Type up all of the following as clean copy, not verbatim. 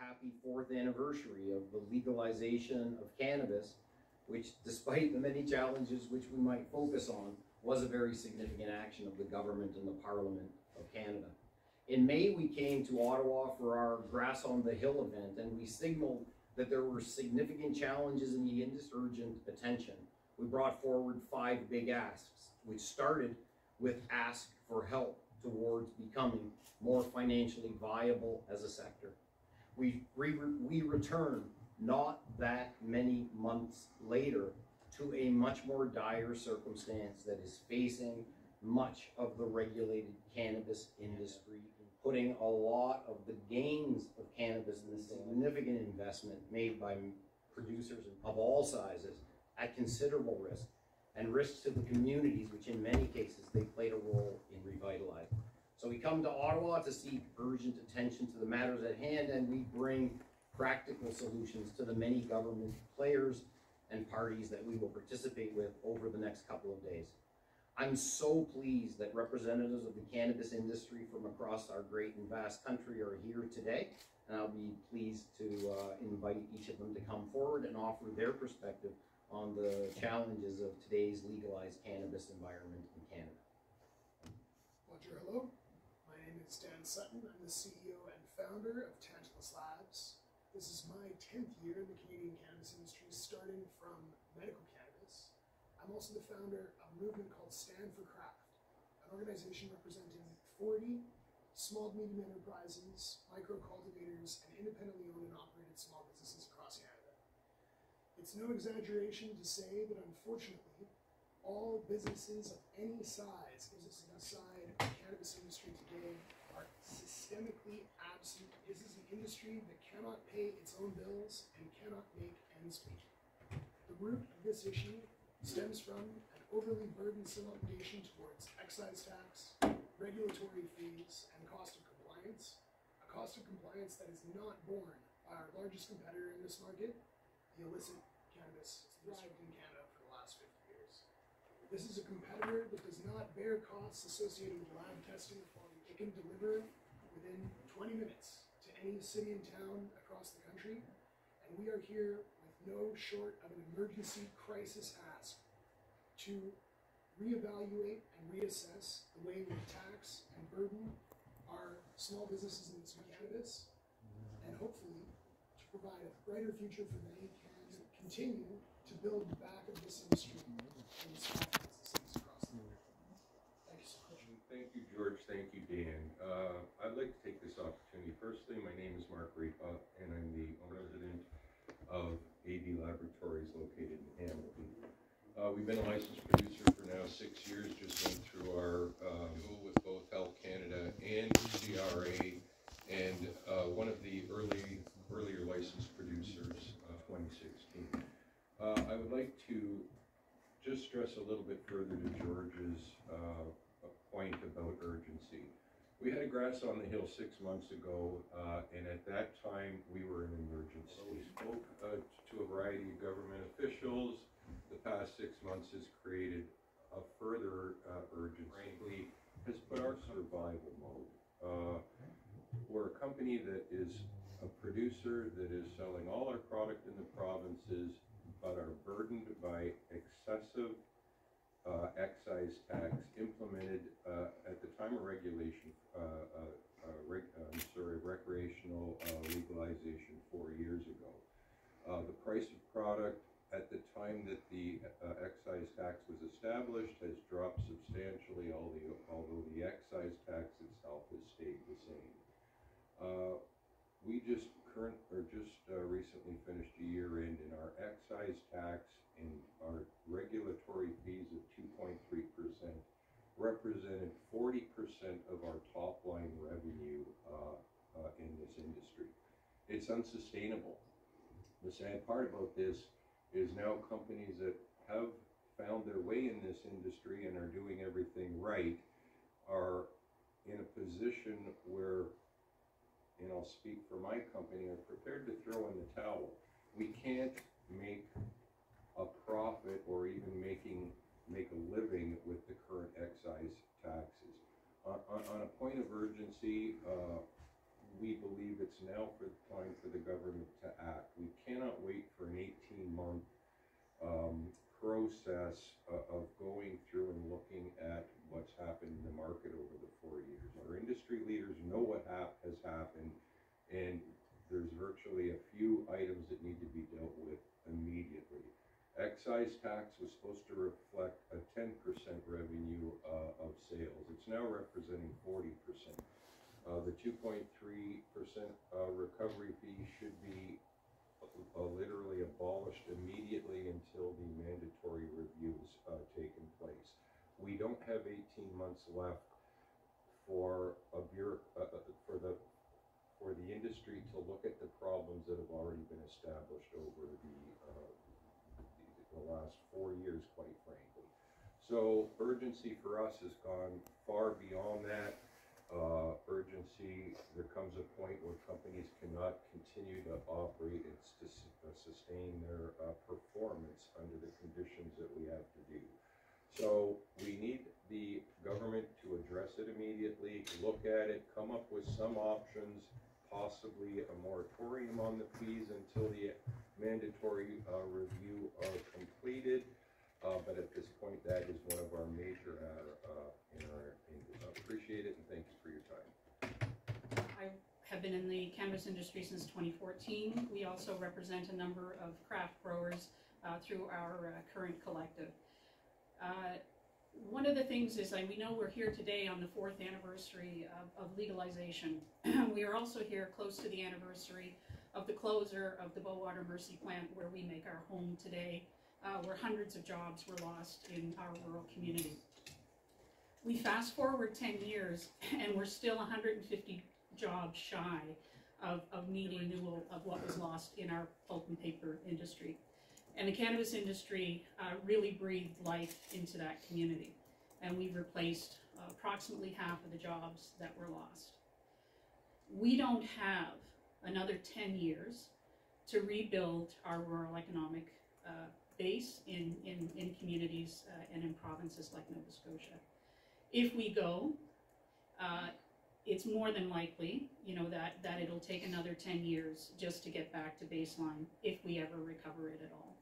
happy 4th anniversary of the legalization of cannabis, which, despite the many challenges which we might focus on, was a very significant action of the government and the Parliament of Canada. In May, we came to Ottawa for our Grass on the Hill event, and we signaled that there were significant challenges and needed urgent attention. We brought forward 5 big asks, which started with ask for help towards becoming more financially viable as a sector. We return not that many months later to a much more dire circumstance that is facing much of the regulated cannabis industry, putting a lot of the gains of cannabis and the significant investment made by producers of all sizes at considerable risk, and risks to the communities which in many cases they played a role in revitalizing. So we come to Ottawa to seek urgent attention to the matters at hand, and we bring practical solutions to the many government players and parties that we will participate with over the next couple of days. I'm so pleased that representatives of the cannabis industry from across our great and vast country are here today, and I'll be pleased to invite each of them to come forward and offer their perspective on the challenges of today's legalized cannabis environment in Canada. Roger, hello. My name is Dan Sutton. I'm the CEO and founder of Tantalus Labs. This is my 10th year in the Canadian cannabis industry, starting from medical cannabis. I'm also the founder of a movement called Stand for Craft, an organization representing 40 small to medium enterprises, micro cultivators, and independently owned and operated small businesses across Canada. It's no exaggeration to say that unfortunately, all businesses of any size, inside the cannabis industry today, are systemically absent. This is an industry that cannot pay its own bills and cannot make ends meet. The root of this issue stems from an overly burdensome obligation towards excise tax, regulatory fees, and cost of compliance. A cost of compliance that is not borne by our largest competitor in this market, the illicit cannabis has thrived in Canada for the last 50 years. This is a competitor that does not bear costs associated with lab testing quality. It can deliver within 20 minutes to any city and town across the country, and we are here with no short of an emergency crisis ask to reevaluate and reassess the way we tax and burden our small businesses in this cannabis, and hopefully to provide a brighter future for many and continue to build the back of this industry and small businesses across the world. Thank you so much. Thank you, George. Thank you, Dan. I'd like to take this opportunity. Firstly, my name is Mark Repa, and I'm the resident of AD Laboratories located in Hamilton. We've been a licensed producer for now 6 years, just went through our renewal with both Health Canada and CRA, and one of the earlier licensed producers, 2016. I would like to just stress a little bit further to George's point about urgency. We had a Grass on the Hill 6 months ago, and at that time we were in emergency. We spoke to a variety of government officials. The past 6 months has created a further urgency. Frankly, has put our survival mode. We're a company that is a producer that is selling all our product in the provinces, but are burdened by excessive excise tax implemented at the time of regulation, recreational legalization 4 years ago. The price of product at the time that the excise tax was established has dropped substantially, although the excise tax itself has stayed the same. We just recently finished a year end, and our excise tax and our regulatory fees of 2.3% represented 40% of our top line revenue in this industry. It's unsustainable. The sad part about this is now companies that have found their way in this industry and are doing everything right are in a position where, and I'll speak for my company, are prepared to throw in the towel. We can't make a profit or even make a living with the current excise taxes. On a point of urgency, we believe it's now time for the government to act. We cannot wait for an 18-month process of going through and looking at what's happened in the market over the 4 years. Our industry leaders know what has happened, and there's virtually a few items that need to be dealt with immediately. Excise tax was supposed to reflect a 10% revenue of sales. It's now representing 40%. The 2.3% recovery fee should be literally abolished immediately until the mandatory reviews taken place. We don't have 18 months left for the industry to look at the problems that have already been established over the last 4 years, quite frankly. So urgency for us has gone far beyond that. Urgency, there comes a point where companies cannot continue to operate and sustain their performance under the conditions that we have to do. So we need the government to address it immediately, look at it, come up with some options, possibly a moratorium on the fees until the mandatory review are completed. But at this point, that is one of our major in our industry. I appreciate it and thank you for your time. I have been in the cannabis industry since 2014. We also represent a number of craft growers through our current collective. One of the things is, we know we're here today on the 4th anniversary of legalization. We are also here close to the anniversary of the closure of the Bowater Mercy plant, where we make our home today, where hundreds of jobs were lost in our rural community. We fast forward 10 years and we're still 150 jobs shy of meeting renewal of what was lost in our pulp and paper industry. And the cannabis industry really breathed life into that community. And we've replaced approximately half of the jobs that were lost. We don't have another 10 years to rebuild our rural economic base in communities and in provinces like Nova Scotia. If we go, it's more than likely, that it'll take another 10 years just to get back to baseline if we ever recover it at all.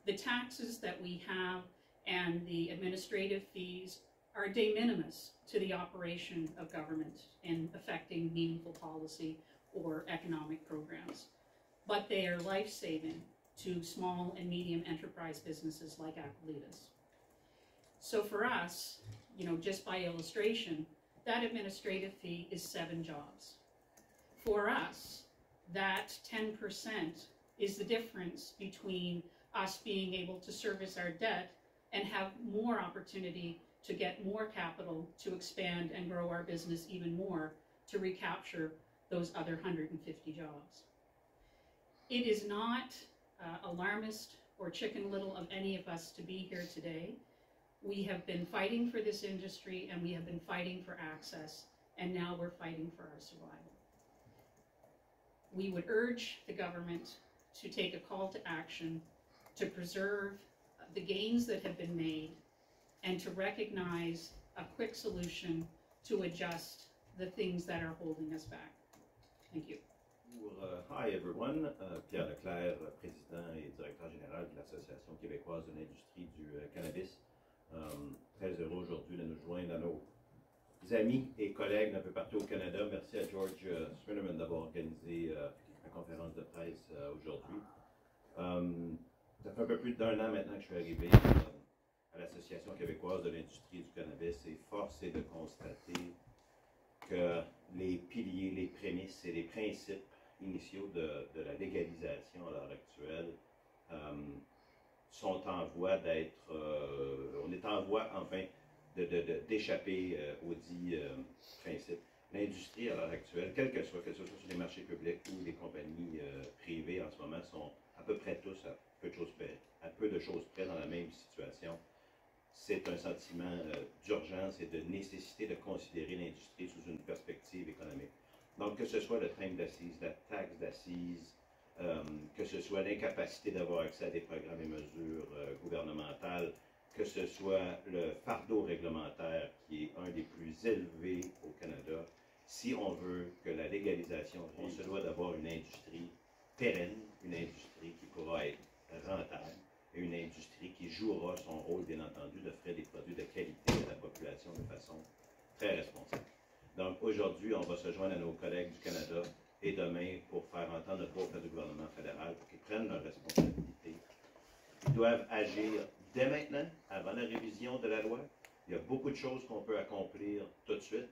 The taxes that we have and the administrative fees are de minimis to the operation of government in affecting meaningful policy or economic programs. But they are life-saving to small and medium enterprise businesses like Aquilea's. So for us, just by illustration, that administrative fee is 7 jobs. For us, that 10% is the difference between us being able to service our debt and have more opportunity to get more capital to expand and grow our business even more to recapture those other 150 jobs. It is not alarmist or chicken little of any of us to be here today. We have been fighting for this industry and we have been fighting for access, and now we're fighting for our survival. We would urge the government to take a call to action to preserve the gains that have been made and to recognize a quick solution to adjust the things that are holding us back. Thank you. Hi everyone, Pierre Leclerc, président et directeur général de l'Association québécoise de l'industrie du cannabis. Très heureux aujourd'hui de nous joindre à nos amis et collègues d'un peu partout au Canada. Merci à George Sminerman d'avoir organisé la conférence de presse aujourd'hui. Ça fait un peu plus d'1 an maintenant que je suis arrivé à l'Association québécoise de l'industrie du cannabis, et force est de constater que les piliers, les prémices et les principes initiaux de la légalisation à l'heure actuelle sont en voie d'être, on est en voie enfin d'échapper aux dits principes. L'industrie à l'heure actuelle, quel que soit sur les marchés publics ou les compagnies privées en ce moment, sont à peu près tous à peu de choses près dans la même situation. C'est un sentiment d'urgence et de nécessité de considérer l'industrie sous une perspective économique. Donc, que ce soit le train d'assises, la taxe d'assises, que ce soit l'incapacité d'avoir accès à des programmes et mesures gouvernementales, que ce soit le fardeau réglementaire qui est un des plus élevés au Canada, si on veut que la légalisation, on se doit d'avoir une industrie pérenne, une industrie qui pourra être rentable et une industrie qui jouera son rôle, bien entendu, d'offrir des produits de qualité à la population de façon très responsable. Donc aujourd'hui, on va se joindre à nos collègues du Canada et demain pour faire entendre notre voix auprès du gouvernement fédéral pour qu'ils prennent leurs responsabilités. Ils doivent agir dès maintenant, avant la révision de la loi. Il y a beaucoup de choses qu'on peut accomplir tout de suite,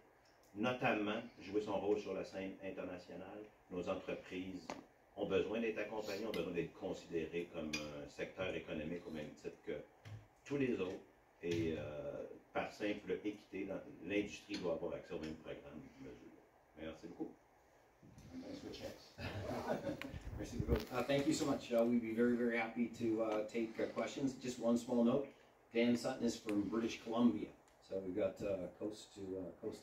notamment jouer son rôle sur la scène internationale. Nos entreprises ont besoin d'être accompagnées, ont besoin d'être considérées comme un secteur économique au même titre que tous les autres. Et par simple équité, l'industrie doit avoir accès au même programme de mesure. Merci beaucoup. Thanks for the checks. Merci beaucoup. Thank you so much. We'd be very, very happy to take questions. Just one small note. Dan Sutton is from British Columbia, so we've got coast to coast.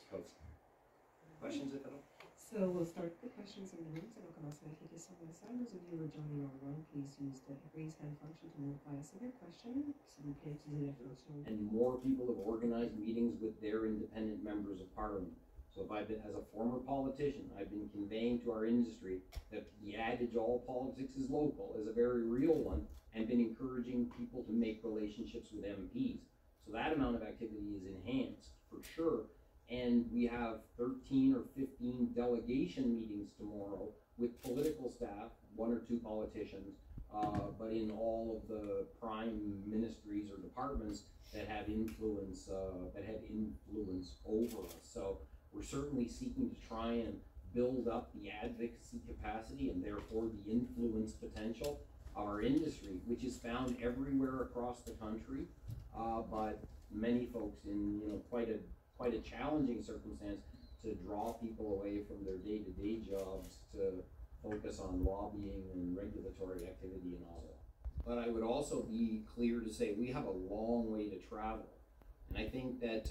Questions, if at all? So we'll start with the questions in the room. So on commence avec les questions de la salle. Those of you who are joining online, please use the raise hand function to notify us of your question. S'il vous plaît, utilisez la fonction. And more people have organized meetings with their independent members of parliament. So if I've been, as a former politician, I've been conveying to our industry that the adage all politics is local is a very real one, and been encouraging people to make relationships with MPs. So that amount of activity is enhanced for sure. And we have 13 or 15 delegation meetings tomorrow with political staff, 1 or 2 politicians, but in all of the prime ministries or departments that have influence, over us. So we're certainly seeking to try and build up the advocacy capacity and therefore the influence potential of our industry, which is found everywhere across the country, but many folks in quite a challenging circumstance to draw people away from their day-to-day jobs to focus on lobbying and regulatory activity in Ottawa. But I would also be clear to say we have a long way to travel, and I think that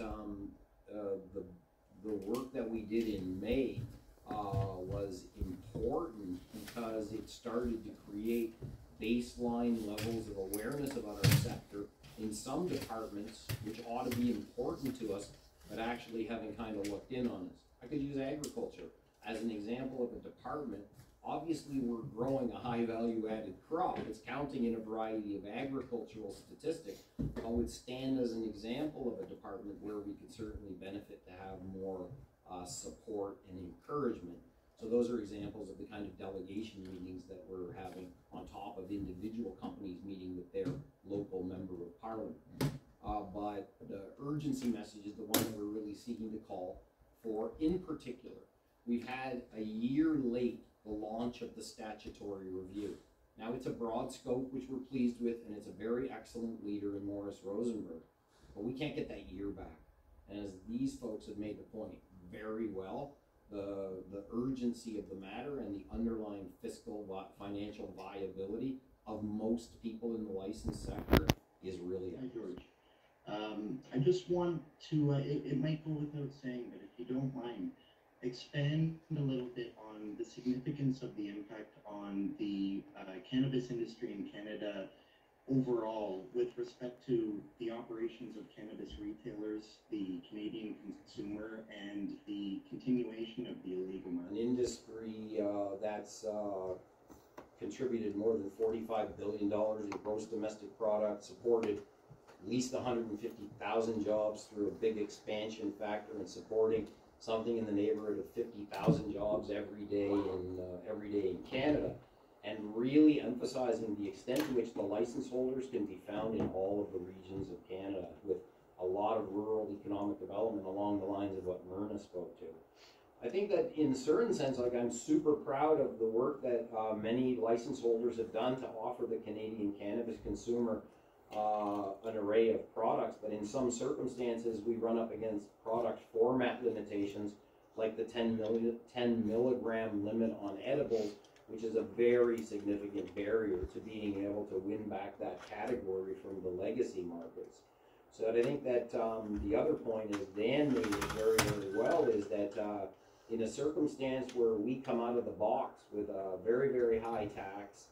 the work that we did in May was important because it started to create baseline levels of awareness about our sector in some departments, which ought to be important to us, but actually haven't kind of looked in on us. I could use agriculture as an example of a department. Obviously, we're growing a high value added crop. It's counting in a variety of agricultural statistics. I would stand as an example of a department where we could certainly benefit to have more support and encouragement. So those are examples of the kind of delegation meetings that we're having on top of individual companies meeting with their local member of parliament. But the urgency message is the one that we're really seeking to call for. In particular, we've had a year late the launch of the statutory review. Now it's a broad scope, which we're pleased with, and it's a very excellent leader in Morris Rosenberg. But we can't get that year back. And as these folks have made the point very well, the urgency of the matter and the underlying fiscal financial viability of most people in the licensed sector is really Hi, George. I just want to, it might go without saying, but if you don't mind, expand a little bit on the significance of the impact on the cannabis industry in Canada overall with respect to the operations of cannabis retailers, the Canadian consumer, and the continuation of the illegal market. An industry that's contributed more than $45 billion in gross domestic product, supported at least 150,000 jobs through a big expansion factor, and supporting something in the neighborhood of 50,000 jobs every day in Canada, and really emphasizing the extent to which the license holders can be found in all of the regions of Canada, with a lot of rural economic development along the lines of what Myrna spoke to. I think that in a certain sense, like, I'm super proud of the work that many license holders have done to offer the Canadian cannabis consumer an array of products, but in some circumstances we run up against product format limitations, like the 10 milligram limit on edibles, which is a very significant barrier to being able to win back that category from the legacy markets. So I think that the other point, as Dan made it very, very well, is that in a circumstance where we come out of the box with a very, very high tax,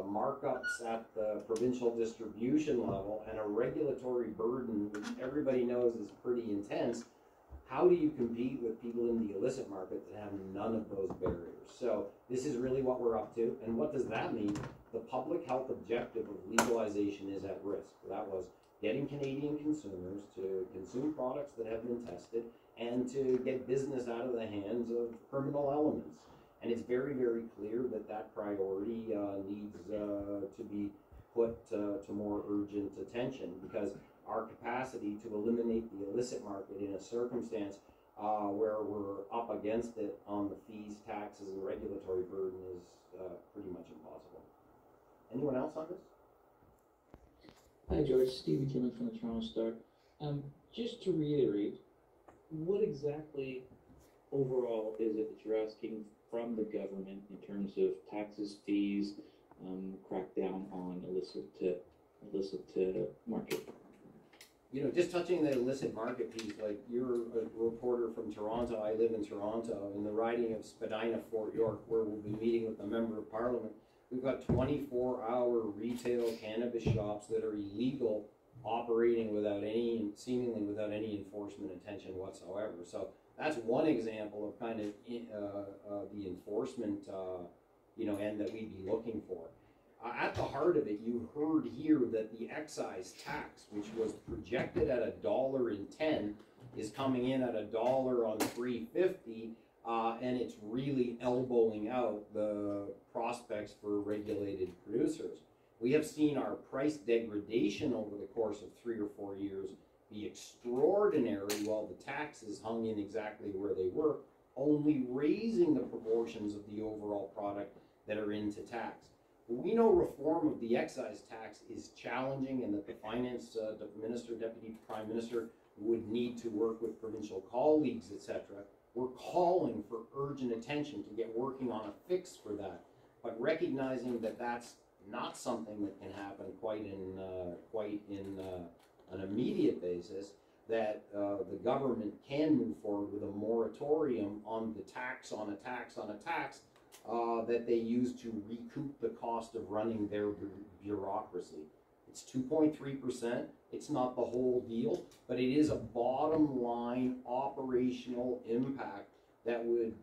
markups at the provincial distribution level, and a regulatory burden which everybody knows is pretty intense, how do you compete with people in the illicit market that have none of those barriers? So this is really what we're up to. And what does that mean? The public health objective of legalization is at risk. That was getting Canadian consumers to consume products that have been tested and to get business out of the hands of criminal elements. And it's very, very clear that that priority needs to be put to more urgent attention, because our capacity to eliminate the illicit market in a circumstance where we're up against it on the fees, taxes, and regulatory burden is pretty much impossible. Anyone else on this? Hi George, Stevie Tillman from the Toronto Star. Just to reiterate, what exactly overall is it that you're asking from the government in terms of taxes, fees, crackdown on illicit market? You know, just touching the illicit market piece, like you're a reporter from Toronto, I live in Toronto, in the riding of Spadina, Fort York, where we'll be meeting with the Member of Parliament. We've got 24-hour retail cannabis shops that are illegal, operating seemingly without any enforcement attention whatsoever. So that's one example of kind of the enforcement, end that we'd be looking for. At the heart of it, you heard here that the excise tax, which was projected at $1.10, is coming in at $1 on $3.50, and it's really elbowing out the prospects for regulated producers. We have seen our price degradation over the course of 3 or 4 years be extraordinary, while the taxes hung in exactly where they were, only raising the proportions of the overall product that are into tax. We know reform of the excise tax is challenging, and that the finance minister, deputy prime minister, would need to work with provincial colleagues, etc. We're calling for urgent attention to get working on a fix for that, but recognizing that that's not something that can happen quite in an immediate basis, that the government can move forward with a moratorium on the tax on a tax on a tax that they use to recoup the cost of running their bureaucracy. It's 2.3%. It's not the whole deal, but it is a bottom line operational impact that would,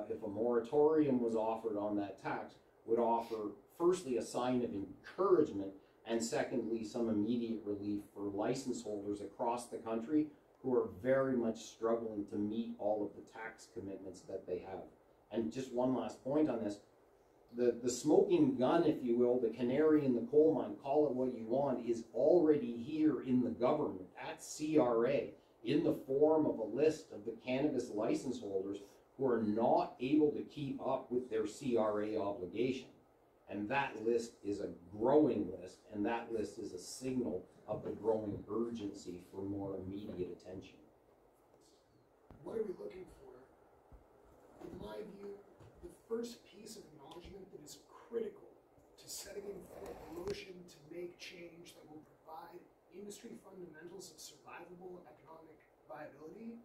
if a moratorium was offered on that tax, would offer firstly a sign of encouragement, and secondly some immediate relief for license holders across the country who are very much struggling to meet all of the tax commitments that they have. And just one last point on this, the smoking gun, if you will, the canary in the coal mine, call it what you want, is already here in the government at CRA in the form of a list of the cannabis license holders who are not able to keep up with their CRA obligation. And that list is a growing list, and that list is a signal of the growing urgency for more immediate attention. What are we looking for? In my view, the first piece of acknowledgement that is critical to setting in motion to make change that will provide industry fundamentals of survivable economic viability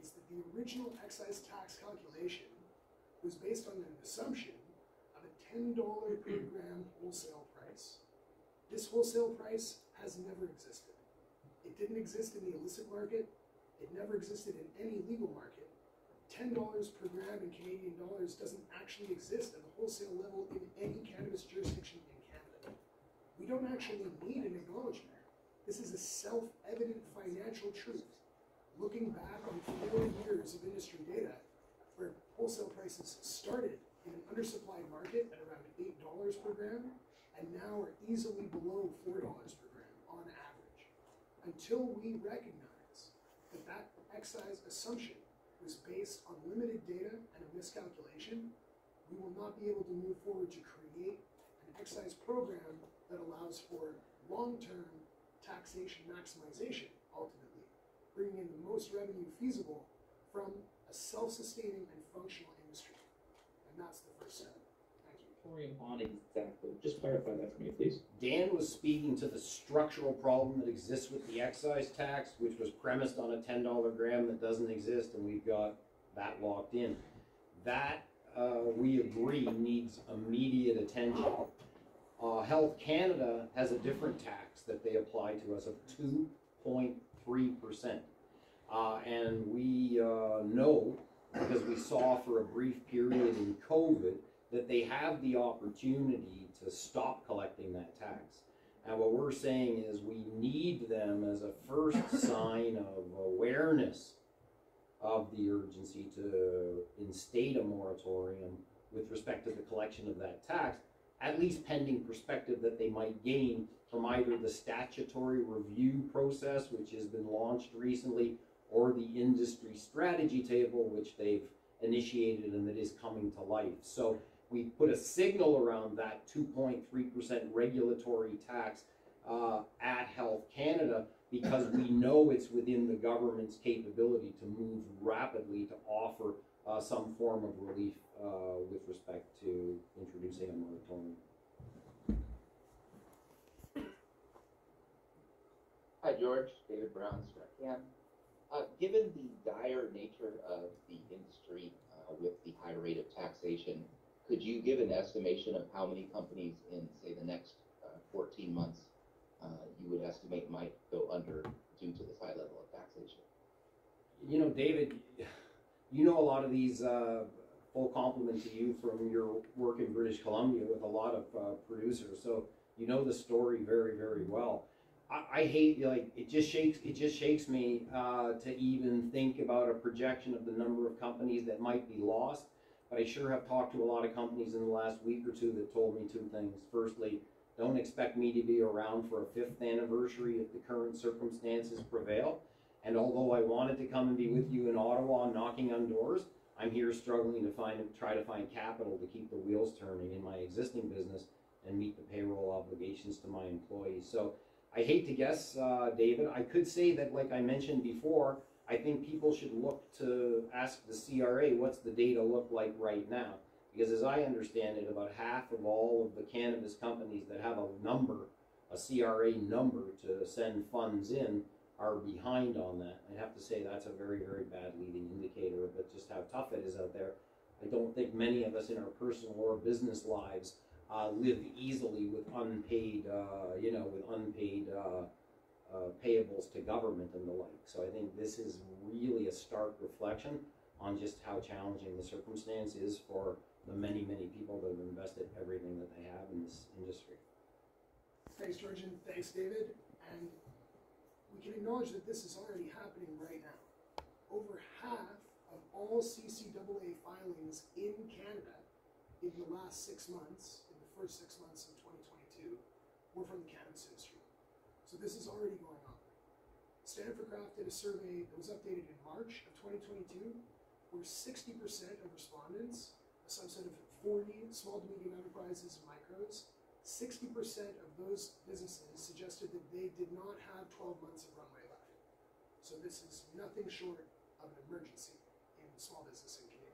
is that the original excise tax calculation was based on an assumption of a $10 per gram wholesale price. This wholesale price has never existed. It didn't exist in the illicit market. It never existed in any legal market. $10 per gram in Canadian dollars doesn't actually exist at the wholesale level in any cannabis jurisdiction in Canada. We don't actually need an acknowledgement. This is a self-evident financial truth. Looking back on 4 years of industry data, where wholesale prices started in an undersupplied market at around $8 per gram, and now are easily below $4 per gram on average. Until we recognize that that excise assumption was based on limited data and a miscalculation, we will not be able to move forward to create an excise program that allows for long-term taxation maximization, ultimately, bringing in the most revenue feasible from a self-sustaining and functional industry. And that's the first step. Thank you. Moratorium on exactly. Just clarify that for me, please. Dan was speaking to the structural problem that exists with the excise tax, which was premised on a $10 gram that doesn't exist, and we've got that locked in. That, we agree, needs immediate attention. Health Canada has a different tax that they apply to us of 2.3%. And we know, because we saw for a brief period in COVID, that they have the opportunity to stop collecting that tax. And what we're saying is we need them as a first sign of awareness of the urgency to instate a moratorium with respect to the collection of that tax, at least pending perspective that they might gain from either the statutory review process, which has been launched recently, or the industry strategy table, which they've initiated and that is coming to life. So we put a signal around that 2.3% regulatory tax at Health Canada, because we know it's within the government's capability to move rapidly to offer some form of relief with respect to introducing a moratorium. Hi, George. David Brown, Strachan. Given the dire nature of the industry with the high rate of taxation, could you give an estimation of how many companies in, say, the next 14 months you would estimate might go under due to this high level of taxation? You know, David, you know a lot of these, full compliment to you from your work in British Columbia with a lot of producers, so you know the story very, very well. I hate, like, it just shakes me to even think about a projection of the number of companies that might be lost. But I sure have talked to a lot of companies in the last week or two that told me two things. Firstly, don't expect me to be around for a 5th anniversary if the current circumstances prevail. And although I wanted to come and be with you in Ottawa knocking on doors, I'm here struggling to try to find capital to keep the wheels turning in my existing business and meet the payroll obligations to my employees. So I hate to guess, David. I could say that, like I mentioned before, I think people should look to ask the CRA what's the data look like right now. Because as I understand it, about half of all of the cannabis companies that have a number, a CRA number to send funds in, are behind on that. I have to say that's a very, very bad leading indicator of just how tough it is out there. I don't think many of us in our personal or business lives live easily with unpaid, payables to government and the like. So I think this is really a stark reflection on just how challenging the circumstance is for the many, many people that have invested everything that they have in this industry. Thanks, George, and thanks, David. And we can acknowledge that this is already happening right now. Over half of all CCAA filings in Canada in the last 6 months, in the first 6 months of 2022, were from the cannabis industry. So this is already going on. Stanford Craft did a survey that was updated in March of 2022, where 60% of respondents, a subset of 40 small to medium enterprises and micros, 60% of those businesses suggested that they did not have 12 months of runway left. So this is nothing short of an emergency in small business in Canada.